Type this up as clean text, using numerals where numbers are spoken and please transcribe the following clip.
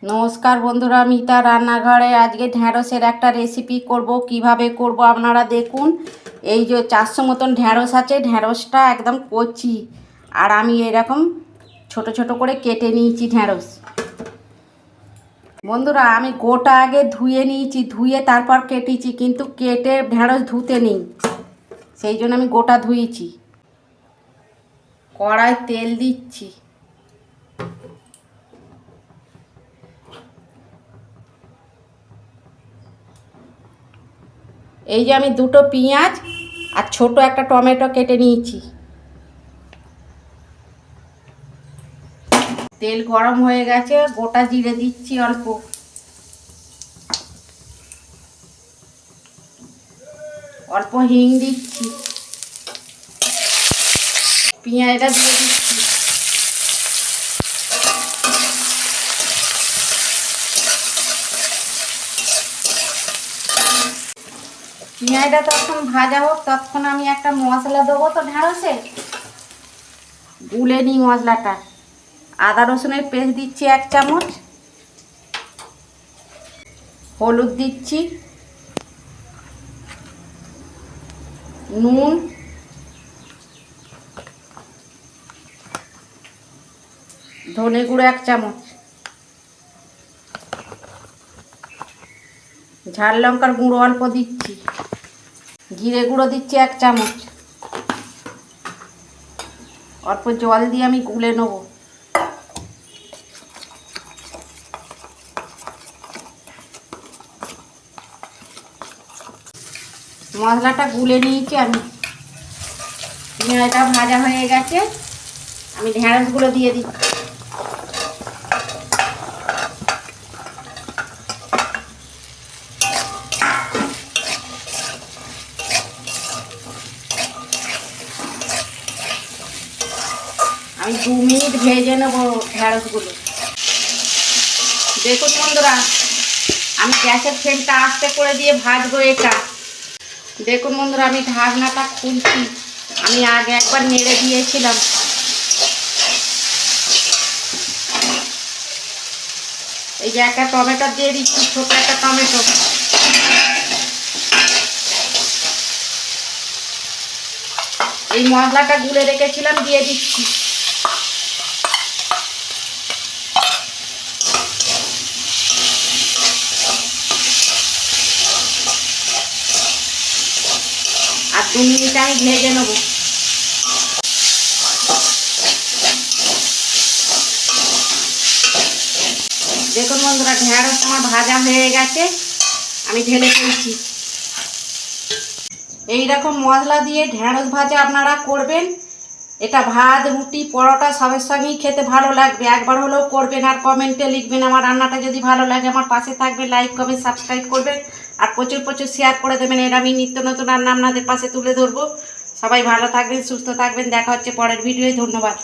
নমস্কার বন্ধুরা, মিতা রান্নাঘরে আজকে ঢ্যাঁড়সের একটা রেসিপি করব। কিভাবে করব আপনারা দেখুন। এই যে 400 মতন ঢ্যাঁড়স আছে, ঢ্যাঁড়সটা একদম কচি, আর আমি এরকম ছোট ছোট করে কেটে নিয়েছি ঢ্যাঁড়স। বন্ধুরা, আমি গোটা আগে ধুয়ে নিয়েছি, ধুয়ে তারপর কেটেছি, কিন্তু কেটে ঢ্যাঁড়স ধুতে নেই, সেই জন্য আমি গোটা ধুয়েছি। কড়ায় তেল দিচ্ছি। এই যে আমি দুটো পেঁয়াজ আর ছোট একটা টমেটো কেটে নিয়েছি। তেল গরম হয়ে গেছে, গোটা জিরে দিচ্ছি অল্প, অল্প হিং দিচ্ছি, পেঁয়াজটা দিয়ে দিচ্ছি। পেঁয়াজটা তখন ভাজা হোক, তখন আমি একটা মশলা দেবো তো ঢ্যাঁড়সে, গুলে নিই মশলাটা। আদা রসুনের পেস্ট দিচ্ছি 1 চামচ, হলুদ দিচ্ছি, নুন, ধনে গুঁড়ো 1 চামচ, ঝাল লঙ্কার গুঁড়ো অল্প দিচ্ছি, জিরে গুঁড়ো দিচ্ছি 1 চামচ। অল্প জল দিয়ে আমি গুলে নেব। মশলাটা গুলে নিয়েছি আমি। পেঁয়াজটা ভাজা হয়ে গেছে, আমি ঢ্যাঁড়সগুলো দিয়ে দিচ্ছি। আমি 2 মিনিট ভেজে নেব ঢ্যাঁড়সগুলো। দেখুন বন্ধুরা, আমি গ্যাসের ফ্লেমটা আস্তে করে দিয়ে ভাজবো এটা। দেখুন বন্ধুরা, আমি ঢাকনাটা খুলছি। আমি আগে একবার নেড়ে দিয়েছিলাম। এই যে একটা টমেটো দিয়ে দিচ্ছি, ছোট একটা টমেটো। এই মশলাটা গুলে রেখেছিলাম, দিয়ে দিচ্ছি। আর 2 মিনিট আমি ভেজে নেব। দেখুন বন্ধুরা, ঢ্যাঁড়স আমার ভাজা হয়ে গেছে, আমি ঢেলে ফেলছি। এইরকম মশলা দিয়ে ঢ্যাঁড়স ভাজা আপনারা করবেন। এটা ভাত, রুটি, পরোটা সবের সঙ্গেই খেতে ভালো লাগবে। একবার হলেও করবেন, আর কমেন্টে লিখবেন আমার রান্নাটা যদি ভালো লাগে। আমার পাশে থাকবে, লাইক কমেন্ট সাবস্ক্রাইব করবেন, আর প্রচুর প্রচুর শেয়ার করে দেবেন। এর আমি নিত্য নতুন রান্না আপনাদের পাশে তুলে ধরবো। সবাই ভালো থাকবেন, সুস্থ থাকবেন। দেখা হচ্ছে পরের ভিডিওয়। ধন্যবাদ।